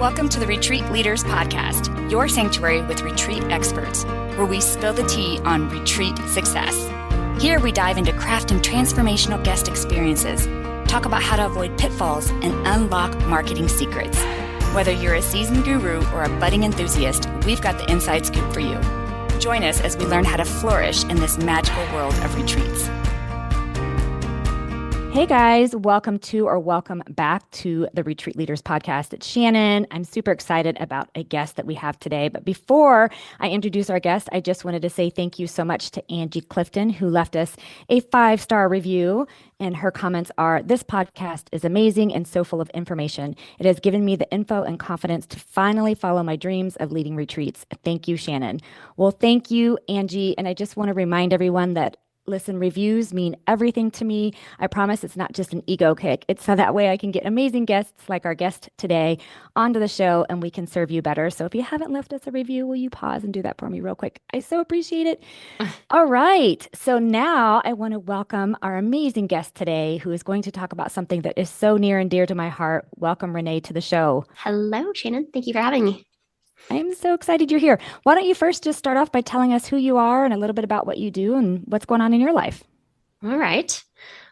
Welcome to the Retreat Leaders Podcast, your sanctuary with retreat experts, where we spill the tea on retreat success. Here we dive into crafting transformational guest experiences, talk about how to avoid pitfalls, and unlock marketing secrets. Whether you're a seasoned guru or a budding enthusiast, we've got the inside scoop for you. Join us as we learn how to flourish in this magical world of retreats. Hey guys, welcome back to the Retreat Leaders Podcast. It's Shannon. I'm super excited about a guest that we have today. But before I introduce our guest, I just wanted to say thank you so much to Angie Clifton, who left us a 5-star review. And her comments are, "This podcast is amazing and so full of information. It has given me the info and confidence to finally follow my dreams of leading retreats. Thank you, Shannon." Well, thank you, Angie. And I just want to remind everyone that listen, reviews mean everything to me. I promise it's not just an ego kick. It's so that way I can get amazing guests like our guest today onto the show and we can serve you better. So if you haven't left us a review, will you pause and do that for me real quick? I so appreciate it. All right. So now I want to welcome our amazing guest today, who is going to talk about something that is so near and dear to my heart. Welcome, Renee, to the show. Hello, Shannon. Thank you for having me. I'm so excited you're here. Why don't you first just start off by telling us who you are and a little bit about what you do and what's going on in your life? All right.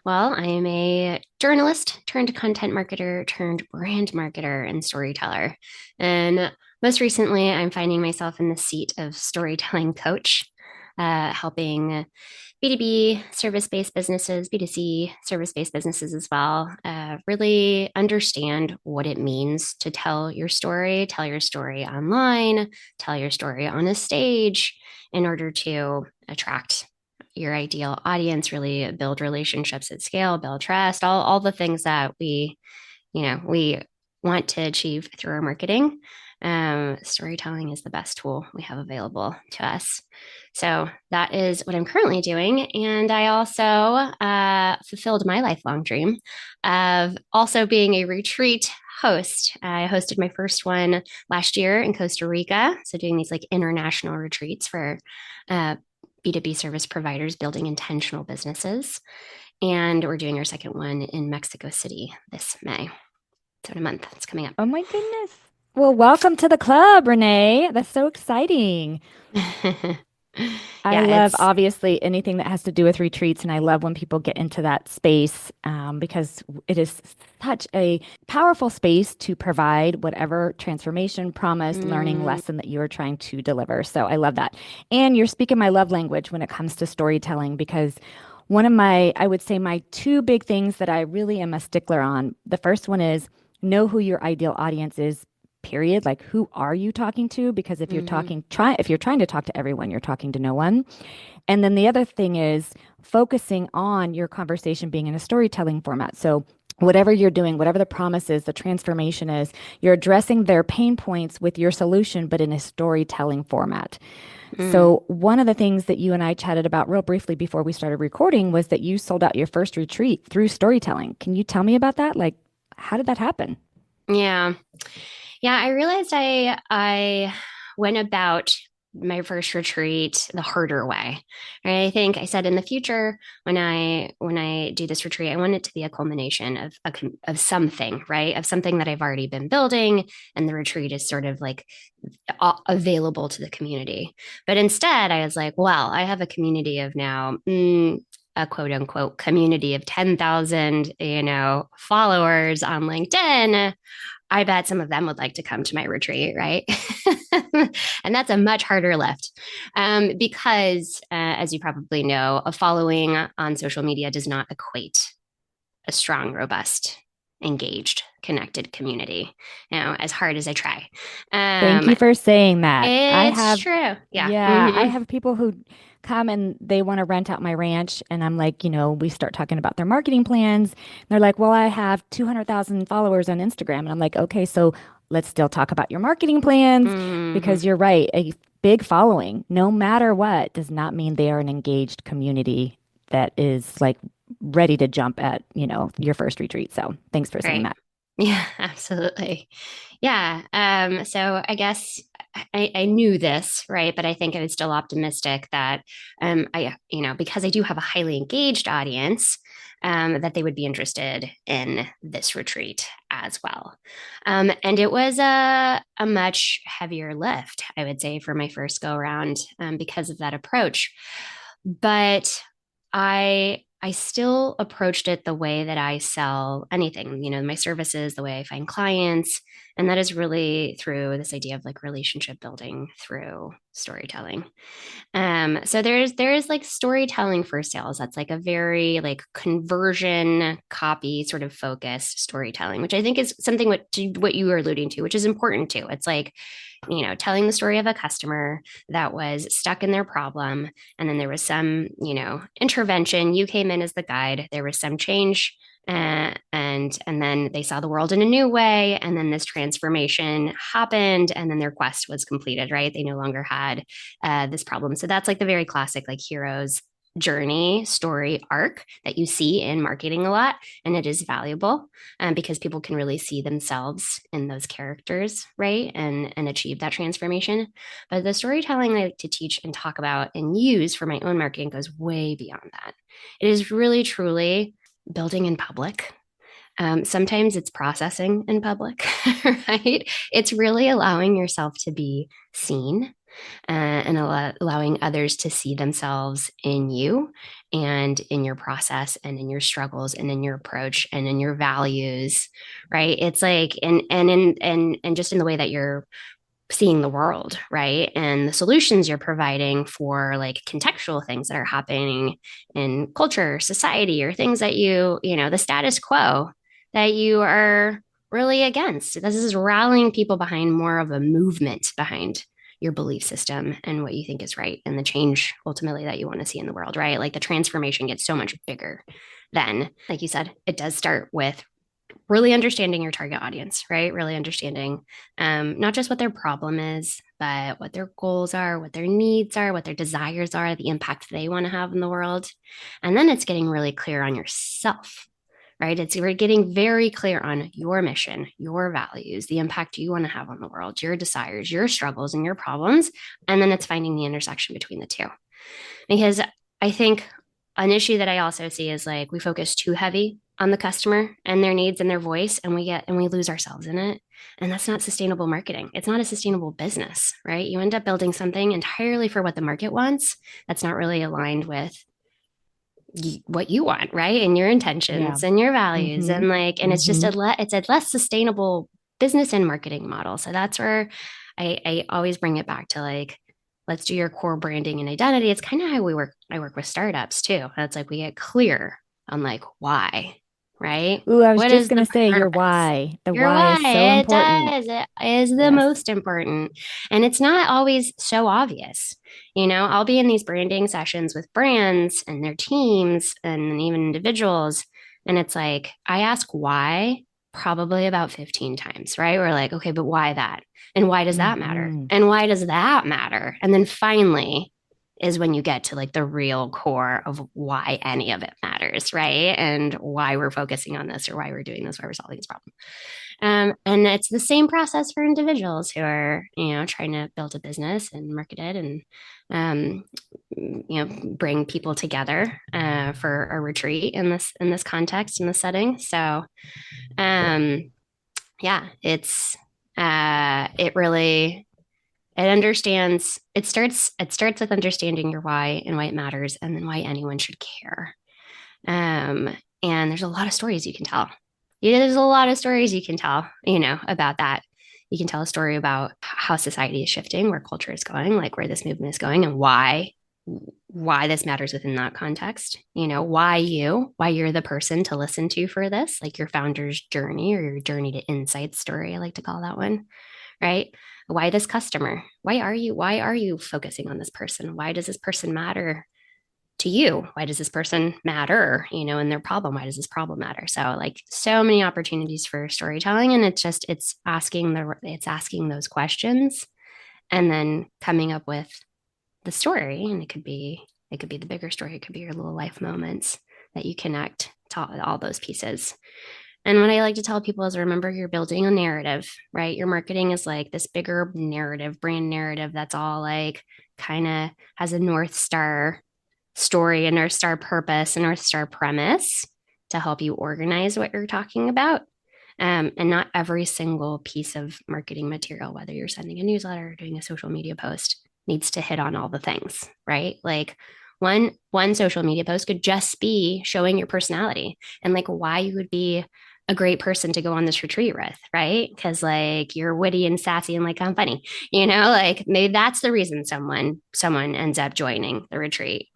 Well, I am a journalist turned content marketer turned brand marketer and storyteller. And most recently, I'm finding myself in the seat of storytelling coach, helping B2B service-based businesses, B2C service-based businesses as well, really understand what it means to tell your story online, tell your story on a stage in order to attract your ideal audience, really build relationships at scale, build trust, all the things that we want to achieve through our marketing. Storytelling is the best tool we have available to us. So that is what I'm currently doing. And I also fulfilled my lifelong dream of also being a retreat host. I hosted my first one last year in Costa Rica. So doing these like international retreats for B2B service providers building intentional businesses. And we're doing our second one in Mexico City this May. So in a month, it's coming up. Oh my goodness. Well, welcome to the club, Renee. That's so exciting. I love, obviously, anything that has to do with retreats. And I love when people get into that space because it is such a powerful space to provide whatever transformation, promise, learning lesson that you are trying to deliver. So I love that. And you're speaking my love language when it comes to storytelling, because one of I would say my two big things that I really am a stickler on. The first one is know who your ideal audience is. Period. Like, who are you talking to? Because if you're if you're trying to talk to everyone, you're talking to no one. And then the other thing is focusing on your conversation being in a storytelling format. So whatever you're doing, whatever the promise is, the transformation is, you're addressing their pain points with your solution, but in a storytelling format. So one of the things that you and I chatted about real briefly before we started recording was that you sold out your first retreat through storytelling. Can you tell me about that? Like, how did that happen? Yeah, I realized I went about my first retreat the harder way. Right? I think I said in the future when I do this retreat, I want it to be a culmination of something, right? Of something that I've already been building, and the retreat is sort of like available to the community. But instead, I was like, well, I have a community of now. A quote unquote community of 10,000, followers on LinkedIn. I bet some of them would like to come to my retreat, right? And that's a much harder lift because, as you probably know, a following on social media does not equate a strong, robust, engaged, connected community, as hard as I try. Thank you for saying that. It's true. Yeah. I have people who come and they want to rent out my ranch. And I'm like, we start talking about their marketing plans. And they're like, well, I have 200,000 followers on Instagram. And I'm like, okay, so let's still talk about your marketing plans because you're right. A big following, no matter what, does not mean they are an engaged community that is like ready to jump at, your first retreat. So thanks for saying that. Yeah, absolutely. Yeah. So I guess I knew this, right? But I think I was still optimistic that because I do have a highly engaged audience, that they would be interested in this retreat as well. And it was a much heavier lift, I would say, for my first go around because of that approach. But I still approached it the way that I sell anything, my services, the way I find clients. And that is really through this idea of like relationship building through storytelling. So there's like storytelling for sales. That's like a very like conversion copy sort of focused storytelling, which I think is something what you were alluding to, which is important too. It's like, telling the story of a customer that was stuck in their problem, and then there was some, intervention. You came in as the guide. There was some change, and then they saw the world in a new way, and then this transformation happened, and then their quest was completed. Right? They no longer had this problem. So that's like the very classic like hero's journey story arc that you see in marketing a lot, and it is valuable because people can really see themselves in those characters, right, and achieve that transformation. But the storytelling I like to teach and talk about and use for my own marketing goes way beyond that. It is really truly building in public. Sometimes it's processing in public, right? It's really allowing yourself to be seen and allowing others to see themselves in you and in your process and in your struggles and in your approach and in your values, right? It's like and just in the way that you're seeing the world, right? And the solutions you're providing for like contextual things that are happening in culture, society, or things that the status quo that you are really against. This is rallying people behind more of a movement behind your belief system and what you think is right and the change ultimately that you want to see in the world, right? Like the transformation gets so much bigger then, like you said, it does start with really understanding your target audience, right? Really understanding not just what their problem is, but what their goals are, what their needs are, what their desires are, the impact they want to have in the world. And then it's getting really clear on yourself, right? It's we're getting very clear on your mission, your values, the impact you want to have on the world, your desires, your struggles, and your problems. And then it's finding the intersection between the two. Because I think an issue that I also see is like we focus too heavy on the customer and their needs and their voice, and we lose ourselves in it. And that's not sustainable marketing. It's not a sustainable business, right? You end up building something entirely for what the market wants that's not really aligned with what you want, right? And your Yeah. intentions and your values, Mm-hmm. and and it's just Mm-hmm. it's a less sustainable business and marketing model. So that's where I always bring it back to like, let's do your core branding and identity. It's kind of how we work. I work with startups too. That's like we get clear on like why, right? Ooh, I was What just is gonna the say your purpose? why. The Your why why. is so It important. does. It is the Yes. most important. And it's not always so obvious. I'll be in these branding sessions with brands and their teams and even individuals. And it's like, I ask why probably about 15 times, right? We're like, okay, but why that? And why does that matter? Mm-hmm. And why does that matter? And then finally is when you get to like the real core of why any of it matters, right? And why we're focusing on this or why we're doing this, why we're solving this problem. And it's the same process for individuals who are, trying to build a business and market it and, bring people together for a retreat in this context in this setting. So, um, yeah, it really it understands it starts with understanding your why and why it matters, and then why anyone should care. Um, and there's a lot of stories you can tell. Yeah, there's a lot of stories you can tell, about that. You can tell a story about how society is shifting, where culture is going, like where this movement is going, and why this matters within that context. Why you're the person to listen to for this, like your founder's journey or your journey to insight story. I like to call that one, right? Why this customer? Why are you focusing on this person? Why does this person matter to you? Why does this person matter, in their problem? Why does this problem matter? So like so many opportunities for storytelling, and it's asking those questions and then coming up with the story. And it could be the bigger story. It could be your little life moments that you connect to all those pieces. And what I like to tell people is remember you're building a narrative, right? Your marketing is like this bigger narrative, brand narrative that's all like kind of has a North Star story, a North Star purpose, a North Star premise. to help you organize what you're talking about. And not every single piece of marketing material, whether you're sending a newsletter or doing a social media post, needs to hit on all the things, right? Like one social media post could just be showing your personality and like why you would be a great person to go on this retreat with, right? Because like you're witty and sassy and like I'm funny, like maybe that's the reason someone ends up joining the retreat.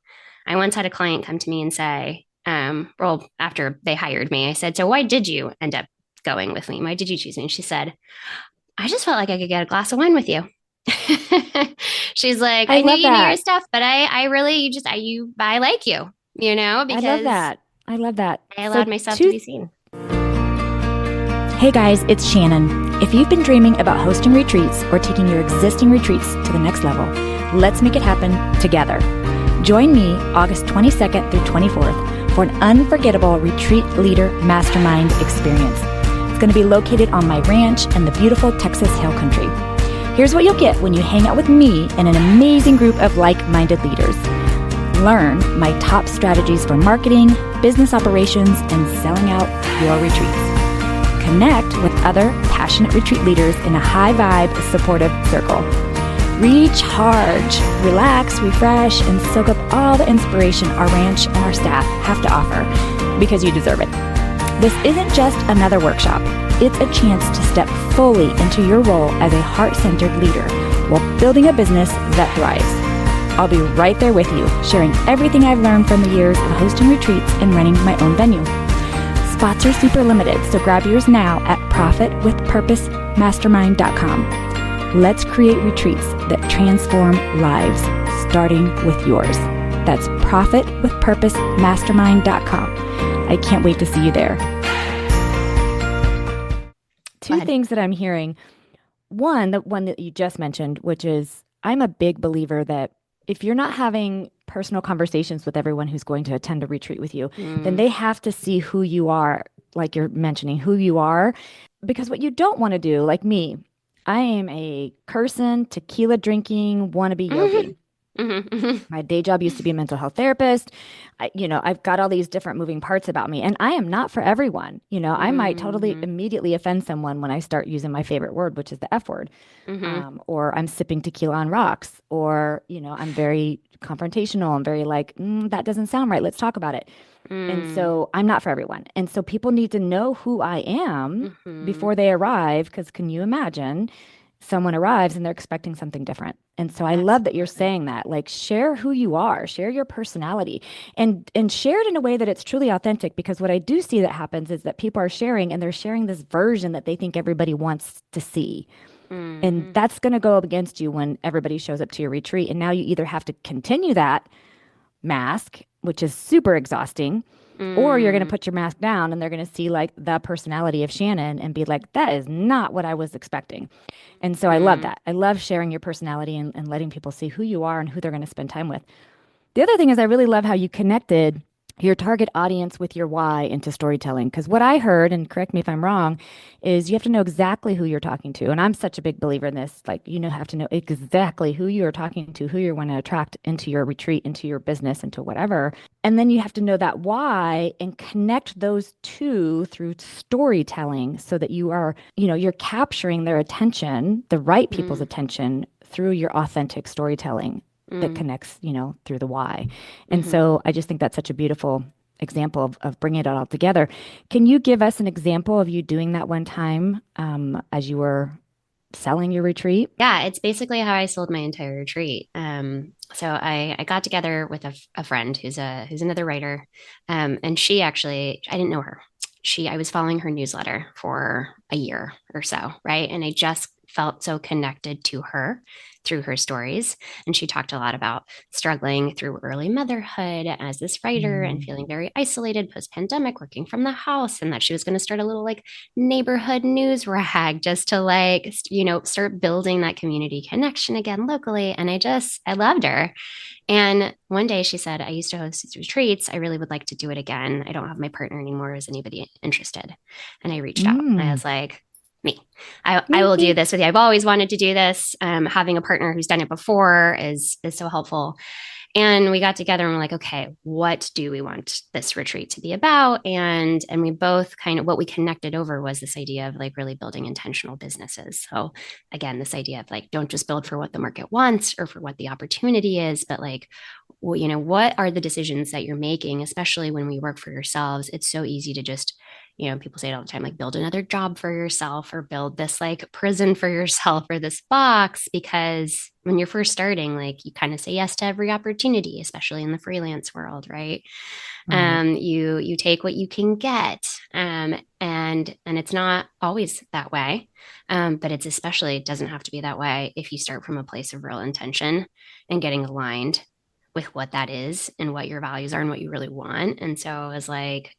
I once had a client come to me and say, well, after they hired me, I said, so why did you end up going with me? Why did you choose me? And she said, I just felt like I could get a glass of wine with you. She's like, I I knew love you knew your that. stuff, but I really you just I like you, I love because that. I love that. I So, allowed myself to two be seen. Hey guys, it's Shannon. If you've been dreaming about hosting retreats or taking your existing retreats to the next level, let's make it happen together. Join me August 22nd through 24th for an unforgettable retreat leader mastermind experience. It's going to be located on my ranch in the beautiful Texas Hill Country. Here's what you'll get when you hang out with me and an amazing group of like-minded leaders. Learn my top strategies for marketing, business operations, and selling out your retreats. Connect with other passionate retreat leaders in a high-vibe, supportive circle. Recharge, relax, refresh, and soak up all the inspiration our ranch and our staff have to offer because you deserve it. This isn't just another workshop. It's a chance to step fully into your role as a heart-centered leader while building a business that thrives. I'll be right there with you, sharing everything I've learned from the years of hosting retreats and running my own venue. Spots are super limited, so grab yours now at profitwithpurposemastermind.com. Let's create retreats that transform lives, starting with yours. That's profitwithpurposemastermind.com. I can't wait to see you there. Two things that I'm hearing. One, the one that you just mentioned, which is I'm a big believer that if you're not having personal conversations with everyone who's going to attend a retreat with you, then they have to see who you are, like you're mentioning, who you are. Because what you don't want to do, like me, I am a cursing, tequila drinking, wannabe yogi. My day job used to be a mental health therapist. I've got all these different moving parts about me, and I am not for everyone. I might totally immediately offend someone when I start using my favorite word, which is the F word. Or I'm sipping tequila on rocks, or, I'm very confrontational. I'm very like, that doesn't sound right. Let's talk about it. And so I'm not for everyone. And so people need to know who I am before they arrive, because can you imagine someone arrives and they're expecting something different? And so I love that you're saying that, like, share who you are, share your personality, and share it in a way that it's truly authentic. Because what I do see that happens is that people are sharing, and they're sharing this version that they think everybody wants to see. And that's going to go up against you when everybody shows up to your retreat. And now you either have to continue that mask, which is super exhausting, or you're going to put your mask down and they're going to see like the personality of Shannon and be like, that is not what I was expecting. And so I love that. I love sharing your personality and letting people see who you are and who they're going to spend time with. The other thing is I really love how you connected your target audience with your why into storytelling. Because what I heard, and correct me if I'm wrong, is you have to know exactly who you're talking to. And I'm such a big believer in this. Like, have to know exactly who you are talking to, who you want to attract into your retreat, into your business, into whatever. And then you have to know that why and connect those two through storytelling so that you are, you're capturing their attention, the right people's attention through your authentic storytelling that connects, through the why. And so I just think that's such a beautiful example of bringing it all together. Can you give us an example of you doing that one time as you were selling your retreat? Yeah, it's basically how I sold my entire retreat. So I got together with a friend who's another writer, and she actually I didn't know her. I was following her newsletter for a year or so, right? And I just felt so connected to her through her stories. And she talked a lot about struggling through early motherhood as this writer and feeling very isolated post-pandemic, working from the house, and that she was going to start a little like neighborhood news rag just to like, start building that community connection again locally. And I loved her. And one day she said, I used to host these retreats. I really would like to do it again. I don't have my partner anymore. Is anybody interested? And I reached out. I was like, me. I will do this with you. I've always wanted to do this. Having a partner who's done it before is so helpful. And we got together and we're like, okay, what do we want this retreat to be about? And we both kind of, what we connected over was this idea of like really building intentional businesses. So again, this idea of like, don't just build for what the market wants or for what the opportunity is, but like, well, what are the decisions that you're making, especially when we work for yourselves? It's so easy to just, people say it all the time, like build another job for yourself or build this like prison for yourself or this box, because when you're first starting, like you kind of say yes to every opportunity, especially in the freelance world, right? Right. You take what you can get, and it's not always that way, but it's especially, it doesn't have to be that way if you start from a place of real intention and getting aligned with what that is and what your values are and what you really want. And so I was like,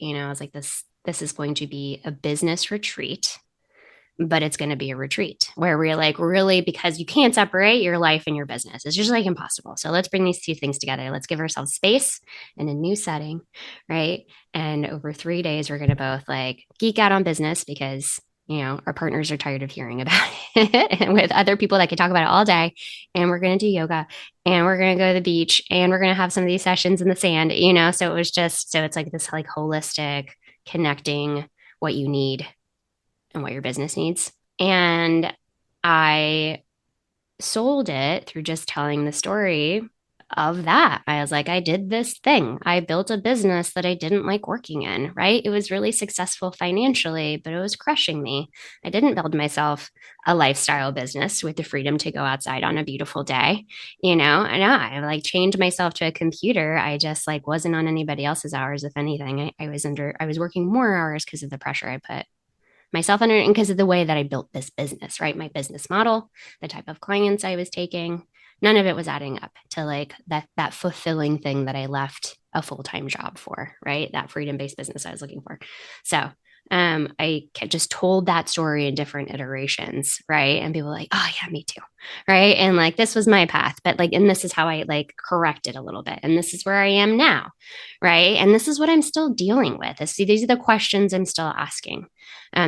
this is going to be a business retreat, but it's going to be a retreat where we're like, really, because you can't separate your life and your business. It's just like impossible. So let's bring these two things together. Let's give ourselves space in a new setting, right? And over 3 days, we're going to both like geek out on business because our partners are tired of hearing about it and with other people that can talk about it all day. And we're going to do yoga and we're going to go to the beach and we're going to have some of these sessions in the sand. So it was just, so it's like this like holistic connecting what you need and what your business needs. And I sold it through just telling the story of that. I was like, I did this thing. I built a business that I didn't like working in, right? It was really successful financially, but it was crushing me. I didn't build myself a lifestyle business with the freedom to go outside on a beautiful day. I like chained myself to a computer. I just like wasn't on anybody else's hours. If anything, I was working more hours because of the pressure I put myself under and because of the way that I built this business, right? My business model, the type of clients I was taking, none of it was adding up to like that fulfilling thing that I left a full-time job for, right? That freedom-based business I was looking for. So I just told that story in different iterations, right? And people were like, oh yeah, me too, right? And like this was my path, but like, and this is how I like corrected a little bit, and this is where I am now, right? And this is what I'm still dealing with. See, these are the questions I'm still asking.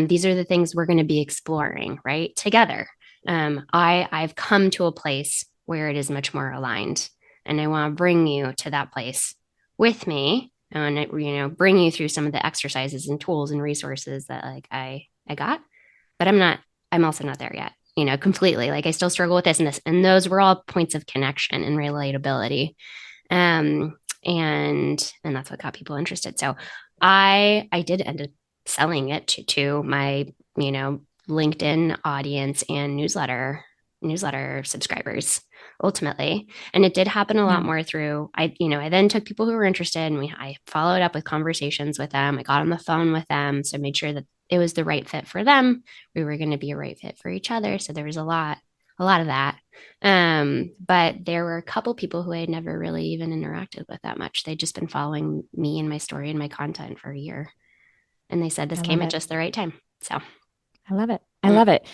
These are the things we're going to be exploring, right, together. I've come to a place where it is much more aligned, and I want to bring you to that place with me and bring you through some of the exercises and tools and resources that like I got, but I'm also not there yet, completely. Like I still struggle with this and this, and those were all points of connection and relatability. um and that's what got people interested. So I did end up selling it to my LinkedIn audience and newsletter subscribers ultimately. And it did happen a lot Yeah. more through I then took people who were interested, and I followed up with conversations with them. I got on the phone with them, so made sure that it was the right fit for them. We were going to be a right fit for each other. So there was a lot of that. But there were a couple people who I had never really even interacted with that much. They'd just been following me and my story and my content for a year. And they said this I love came at it. just the right time. So, I love it. I mm. love it.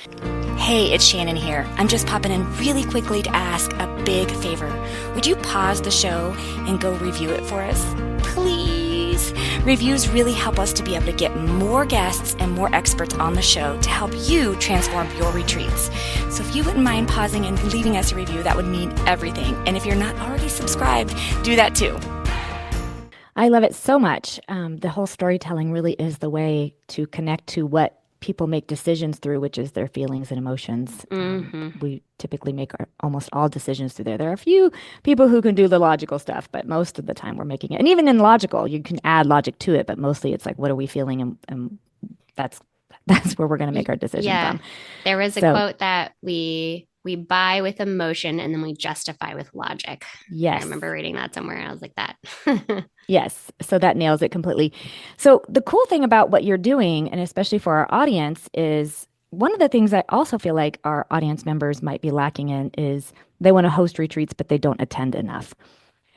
Hey, it's Shannon here. I'm just popping in really quickly to ask a big favor. Would you pause the show and go review it for us? Please. Reviews really help us to be able to get more guests and more experts on the show to help you transform your retreats. So if you wouldn't mind pausing and leaving us a review, that would mean everything. And if you're not already subscribed, do that too. I love it so much. The whole storytelling really is the way to connect to what people make decisions through, which is their feelings and emotions. Mm-hmm. We typically make almost all decisions through there. There are a few people who can do the logical stuff, but most of the time we're making it. And even in logical, you can add logic to it, but mostly it's like, what are we feeling? And that's that's where we're going to make our decision Yeah. from. There was a So quote that we buy with emotion and then we justify with logic. I yes. remember reading that somewhere and I was like that. Yes, so that nails it completely. So the cool thing about what you're doing, and especially for our audience, is one of the things I also feel like our audience members might be lacking in is they want to host retreats, but they don't attend enough.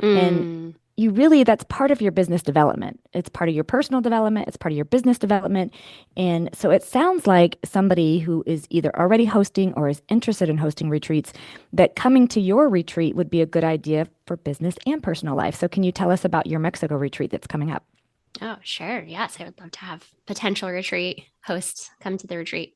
And Mm, you really, that's part of your business development. It's part of your personal development, it's part of your business development. And so it sounds like somebody who is either already hosting or is interested in hosting retreats, that coming to your retreat would be a good idea for business and personal life. So can you tell us about your Mexico retreat that's coming up? oh, sure. Yes, I would love to have potential retreat hosts come to the retreat.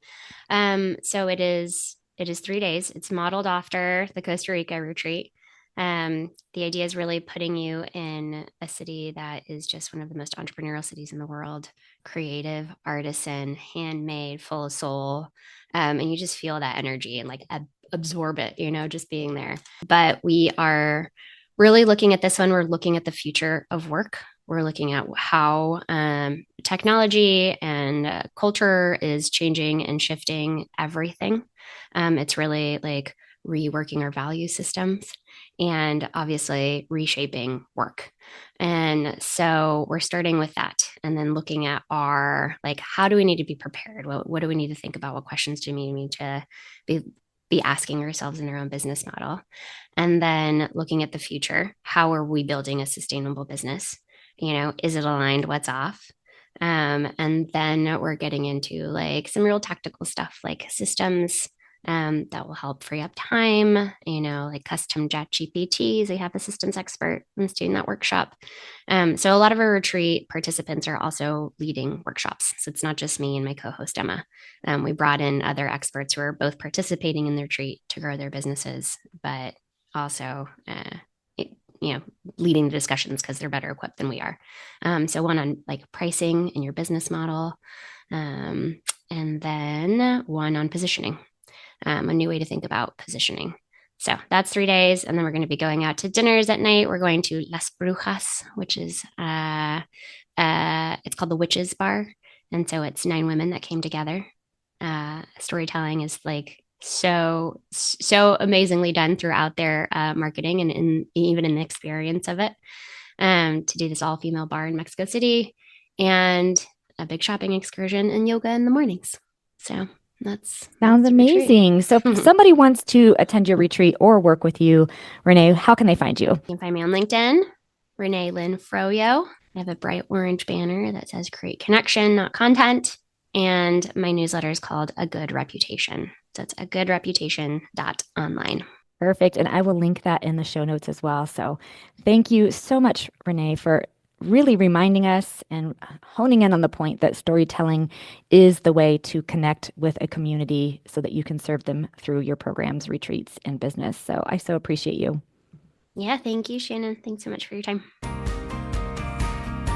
So it is 3 days. It's modeled after the Costa Rica retreat. The idea is really putting you in a city that is just one of the most entrepreneurial cities in the world, creative, artisan, handmade, full of soul. And you just feel that energy and like absorb it, just being there. But we are really looking at this one. We're looking at the future of work. We're looking at how technology and culture is changing and shifting everything. It's really like reworking our value systems and obviously reshaping work. And so we're starting with that and then looking at how do we need to be prepared? What do we need to think about? What questions do we need to be asking ourselves in our own business model? And then looking at the future, how are we building a sustainable business? Is it aligned? What's off? And then we're getting into like some real tactical stuff like systems that will help free up time, like custom chat GPTs. We have a systems expert who's doing that workshop. So a lot of our retreat participants are also leading workshops. So it's not just me and my co-host Emma. We brought in other experts who are both participating in the retreat to grow their businesses, but also leading the discussions because they're better equipped than we are. So one on like pricing and your business model, and then one on positioning, a new way to think about positioning. So that's 3 days. And then we're going to be going out to dinners at night. We're going to Las Brujas, which is, it's called the Witches Bar. And so it's 9 women that came together. Storytelling is like so amazingly done throughout their marketing and even in the experience of it, to do this all-female bar in Mexico City and a big shopping excursion and yoga in the mornings. So sounds amazing. So if somebody wants to attend your retreat or work with you, Renee, how can they find you? You can find me on LinkedIn, Renee Lynn Frojo. I have a bright orange banner that says create connection, not content. And my newsletter is called A Good Reputation. So it's agoodreputation.online. Perfect. And I will link that in the show notes as well. So thank you so much, Renee, for really reminding us and honing in on the point that storytelling is the way to connect with a community so that you can serve them through your programs, retreats, and business. So I so appreciate you. Yeah, thank you, Shannon. Thanks so much for your time.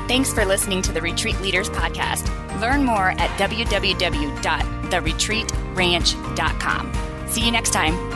Thanks for listening to the Retreat Leaders Podcast. Learn more at www.theretreatranch.com. See you next time.